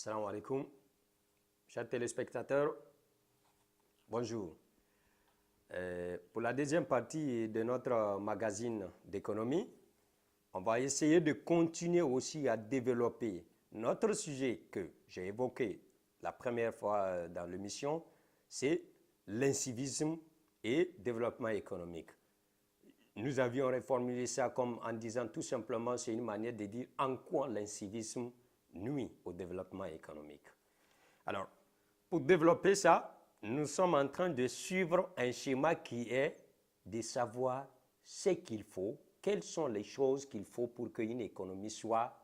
Salam alaikum. Chers téléspectateurs, bonjour. Pour la deuxième partie de notre magazine d'économie, on va essayer de continuer aussi à développer notre sujet que j'ai évoqué la première fois dans l'émission, c'est l'incivisme et développement économique. Nous avions reformulé ça comme en disant tout simplement c'est une manière de dire en quoi l'incivisme nuit au développement économique. Alors, pour développer ça, nous sommes en train de suivre un schéma qui est de savoir ce qu'il faut, quelles sont les choses qu'il faut pour qu'une économie soit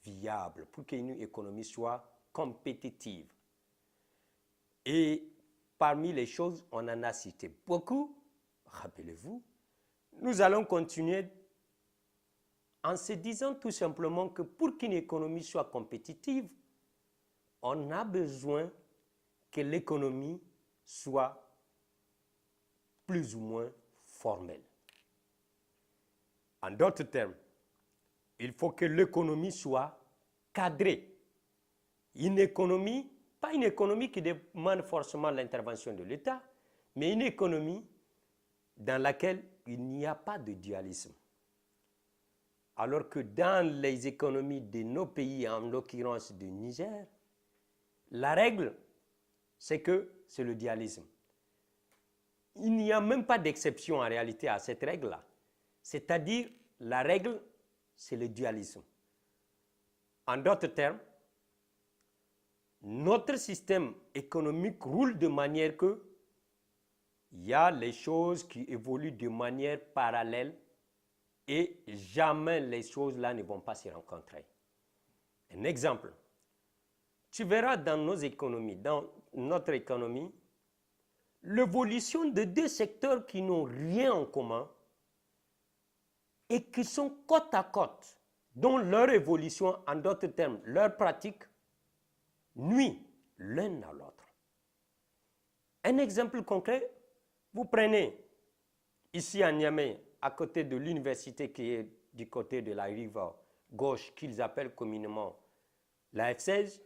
viable, pour qu'une économie soit compétitive. Et parmi les choses, on en a cité beaucoup. Rappelez-vous, nous allons continuer en se disant tout simplement que pour qu'une économie soit compétitive, on a besoin que l'économie soit plus ou moins formelle. En d'autres termes, il faut que l'économie soit cadrée. Une économie, pas une économie qui demande forcément l'intervention de l'État, mais une économie dans laquelle il n'y a pas de dualisme. Alors que dans les économies de nos pays, en l'occurrence du Niger, la règle, c'est que c'est le dualisme. Il n'y a même pas d'exception en réalité à cette règle-là. C'est-à-dire, la règle, c'est le dualisme. En d'autres termes, notre système économique roule de manière que il y a les choses qui évoluent de manière parallèle et jamais les choses-là ne vont pas se rencontrer. Un exemple, tu verras dans nos économies, dans notre économie, l'évolution de deux secteurs qui n'ont rien en commun et qui sont côte à côte, dont leur évolution, en d'autres termes, leur pratique, nuit l'un à l'autre. Un exemple concret, vous prenez ici à Niamey, à côté de l'université qui est du côté de la rive gauche, qu'ils appellent communément la F16,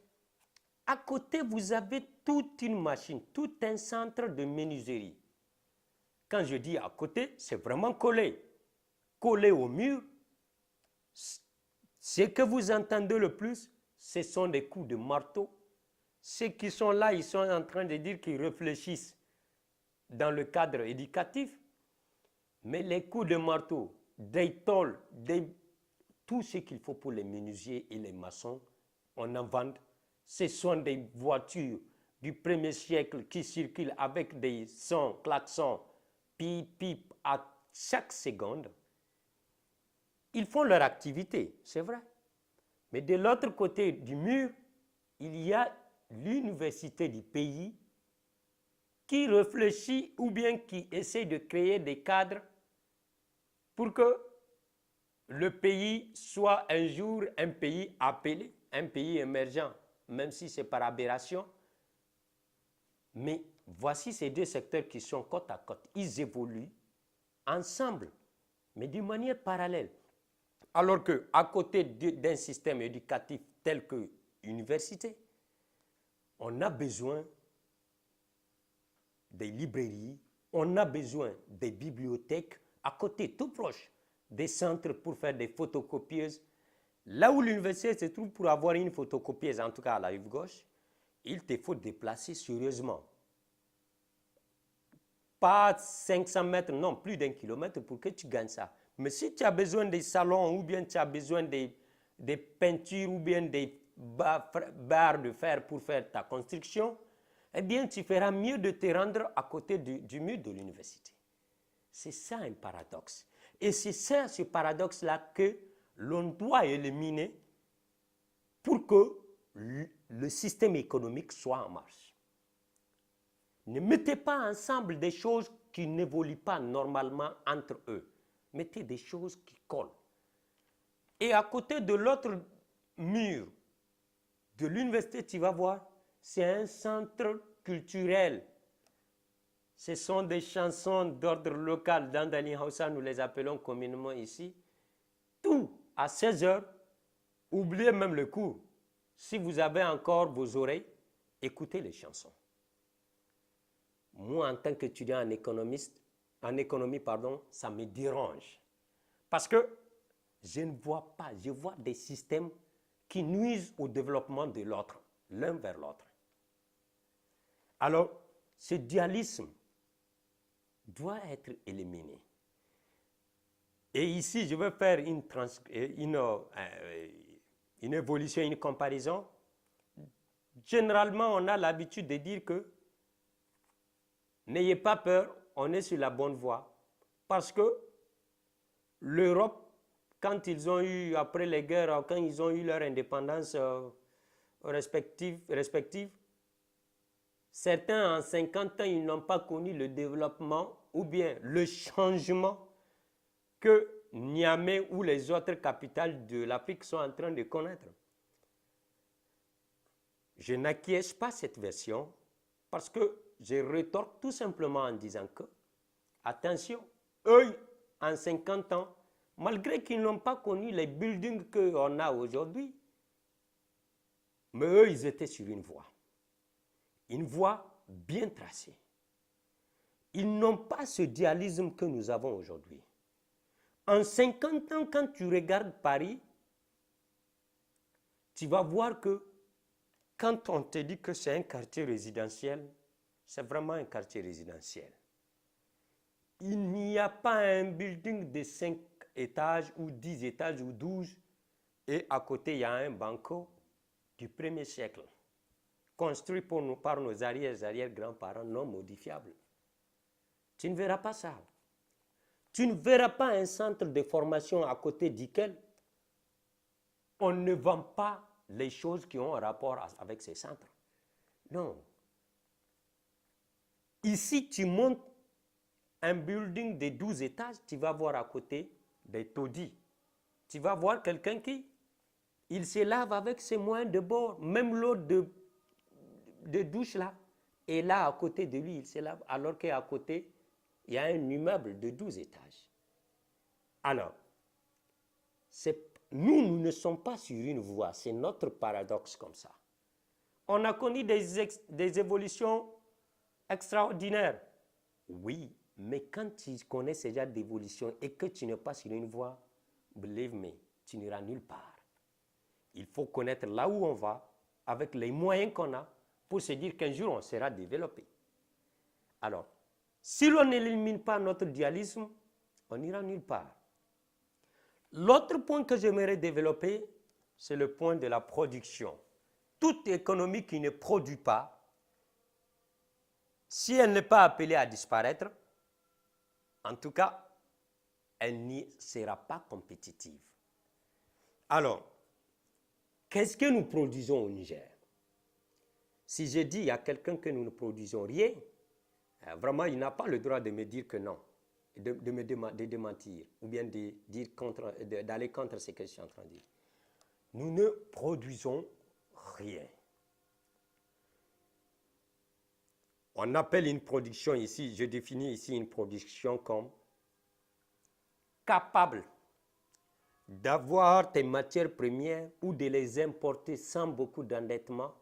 à côté, vous avez toute une machine, tout un centre de menuiserie. Quand je dis à côté, c'est vraiment collé. Collé au mur. Ce que vous entendez le plus, ce sont des coups de marteau. Ceux qui sont là, ils sont en train de dire qu'ils réfléchissent dans le cadre éducatif. Mais les coups de marteau, des tôles, tout ce qu'il faut pour les menuisiers et les maçons, on en vend. Ce sont des voitures du 1er siècle qui circulent avec des sons, klaxons, pip, pip à chaque seconde. Ils font leur activité, c'est vrai. Mais de l'autre côté du mur, il y a l'université du pays qui réfléchit ou bien qui essaie de créer des cadres pour que le pays soit un jour un pays appelé, un pays émergent, même si c'est par aberration. Mais voici ces deux secteurs qui sont côte à côte. Ils évoluent ensemble, mais d'une manière parallèle. Alors qu'à côté d'un système éducatif tel que l'université, on a besoin des librairies, on a besoin des bibliothèques, à côté, tout proche, des centres pour faire des photocopieuses. Là où l'université se trouve pour avoir une photocopieuse, en tout cas à la rive gauche, il te faut déplacer sérieusement. Pas 500 mètres, non, plus d'1 kilomètre pour que tu gagnes ça. Mais si tu as besoin des salons ou bien tu as besoin des peintures ou bien des barres de fer pour faire ta construction, eh bien tu feras mieux de te rendre à côté du mur de l'université. C'est ça un paradoxe. Et c'est ça, ce paradoxe-là que l'on doit éliminer pour que le système économique soit en marche. Ne mettez pas ensemble des choses qui n'évoluent pas normalement entre eux. Mettez des choses qui collent. Et à côté de l'autre mur de l'université, tu vas voir, c'est un centre culturel. Ce sont des chansons d'ordre local. Dans Dali Hausa, nous les appelons communément ici. Tout à 16 heures, oubliez même le cours. si vous avez encore vos oreilles, écoutez les chansons. Moi, en tant qu'étudiant en économie, ça me dérange. Parce que je ne vois pas, je vois des systèmes qui nuisent au développement de l'autre, l'un vers l'autre. Alors, ce dualisme doit être éliminé. Et ici, je veux faire une évolution, une comparaison. Généralement, on a l'habitude de dire que n'ayez pas peur, on est sur la bonne voie. Parce que l'Europe, quand ils ont eu, après les guerres, quand ils ont eu leur indépendance respective, certains en 50 ans, ils n'ont pas connu le développement ou bien le changement que Niamey ou les autres capitales de l'Afrique sont en train de connaître. Je n'acquiesce pas cette version parce que je rétorque tout simplement en disant que, attention, eux, en 50 ans, malgré qu'ils n'ont pas connu les buildings qu'on a aujourd'hui, mais eux, ils étaient sur une voie bien tracée. Ils n'ont pas ce dualisme que nous avons aujourd'hui. En 50 ans, quand tu regardes Paris, tu vas voir que quand on te dit que c'est un quartier résidentiel, c'est vraiment un quartier résidentiel. Il n'y a pas un building de 5 étages ou 10 étages ou 12 et à côté il y a un banco du 1er siècle, construit par nos arrière-grands-parents non modifiables. Tu ne verras pas ça. Tu ne verras pas un centre de formation à côté duquel on ne vend pas les choses qui ont un rapport avec ces centres. Non. Ici, tu montes un building de 12 étages, tu vas voir à côté des taudis. Tu vas voir quelqu'un il se lave avec ses moyens de bord, même l'eau de douche là, et là à côté de lui, il se lave, alors qu'à côté, il y a un immeuble de 12 étages. Alors, nous ne sommes pas sur une voie, c'est notre paradoxe comme ça. On a connu des évolutions extraordinaires. Oui, mais quand tu connais ce genre d'évolution et que tu n'es pas sur une voie, believe me, tu n'iras nulle part. Il faut connaître là où on va, avec les moyens qu'on a, pour se dire qu'un jour on sera développé. Alors, si l'on n'élimine pas notre dualisme, on n'ira nulle part. L'autre point que j'aimerais développer, c'est le point de la production. Toute économie qui ne produit pas, si elle n'est pas appelée à disparaître, en tout cas, elle n'y sera pas compétitive. Alors, qu'est-ce que nous produisons au Niger? Si je dis à quelqu'un que nous ne produisons rien, vraiment, il n'a pas le droit de me dire que non, de démentir, ou bien d'aller contre ce que je suis en train de dire. Nous ne produisons rien. On appelle une production ici, je définis ici une production comme capable d'avoir tes matières premières ou de les importer sans beaucoup d'endettement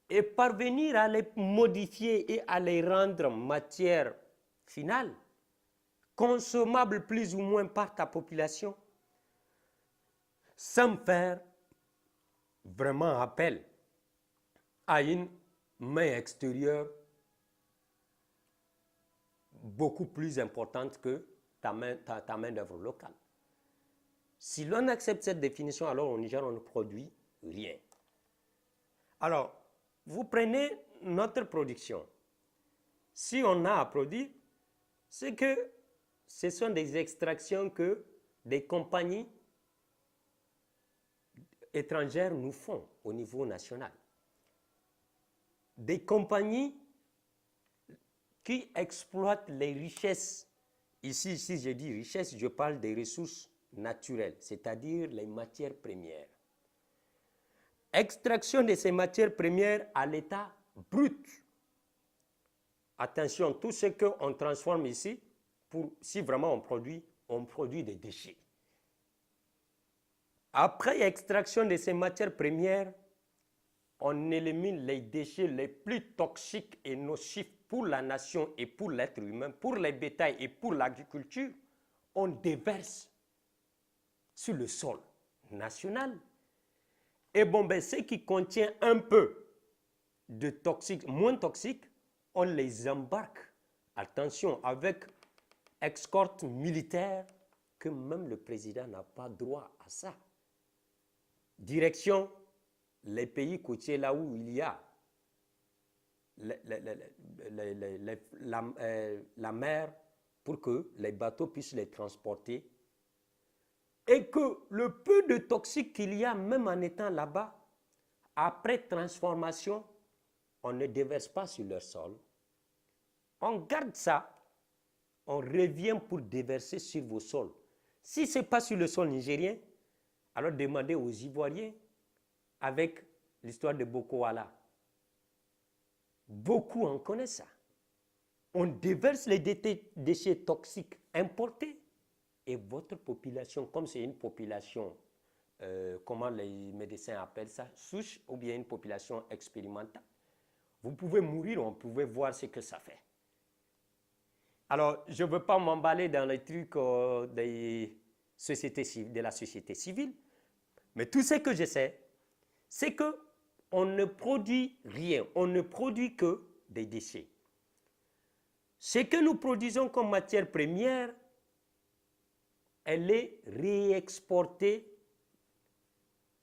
et parvenir à les modifier et à les rendre matière finale, consommable plus ou moins par ta population, sans faire vraiment appel à une main extérieure beaucoup plus importante que ta main d'œuvre locale. Si l'on accepte cette définition, alors au Niger, on ne produit rien. Alors, vous prenez notre production. Si on a à produire, c'est que ce sont des extractions que des compagnies étrangères nous font au niveau national. Des compagnies qui exploitent les richesses. Ici, si je dis richesse, je parle des ressources naturelles, c'est-à-dire les matières premières. Extraction de ces matières premières à l'état brut. Attention, tout ce qu'on transforme ici, si vraiment on produit des déchets. Après extraction de ces matières premières, on élimine les déchets les plus toxiques et nocifs pour la nation et pour l'être humain, pour les bétails et pour l'agriculture. On déverse sur le sol national. Et bon, ben, ce qui contient un peu de toxiques, moins toxiques, on les embarque, attention, avec escorte militaire, que même le président n'a pas droit à ça. Direction les pays côtiers, là où il y a la mer, pour que les bateaux puissent les transporter, et que le peu de toxiques qu'il y a, même en étant là-bas, après transformation, on ne déverse pas sur leur sol. On garde ça, on revient pour déverser sur vos sols. Si ce n'est pas sur le sol nigérien, alors demandez aux Ivoiriens avec l'histoire de Boko Haram. Beaucoup en connaissent ça. On déverse les déchets toxiques importés et votre population, comme c'est une population, comment les médecins appellent ça, souche ou bien une population expérimentale, vous pouvez mourir, on pouvait voir ce que ça fait. Alors, je ne veux pas m'emballer dans les trucs de la société civile, mais tout ce que je sais, c'est qu'on ne produit rien, on ne produit que des déchets. Ce que nous produisons comme matière première, elle est réexportée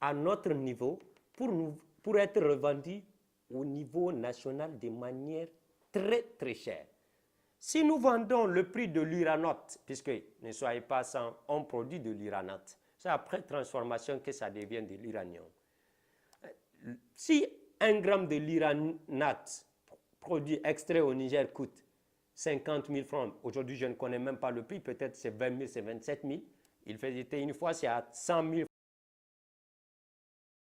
à notre niveau pour être revendue au niveau national de manière très très chère. Si nous vendons le prix de l'uranote, puisque ne soyez pas sans, on produit de l'uranote, c'est après transformation que ça devient de l'uranium. Si 1 gramme de l'uranote produit extrait au Niger coûte 50 000 francs, aujourd'hui je ne connais même pas le prix, peut-être c'est 20 000, c'est 27 000, il faisait une fois c'est à 100 000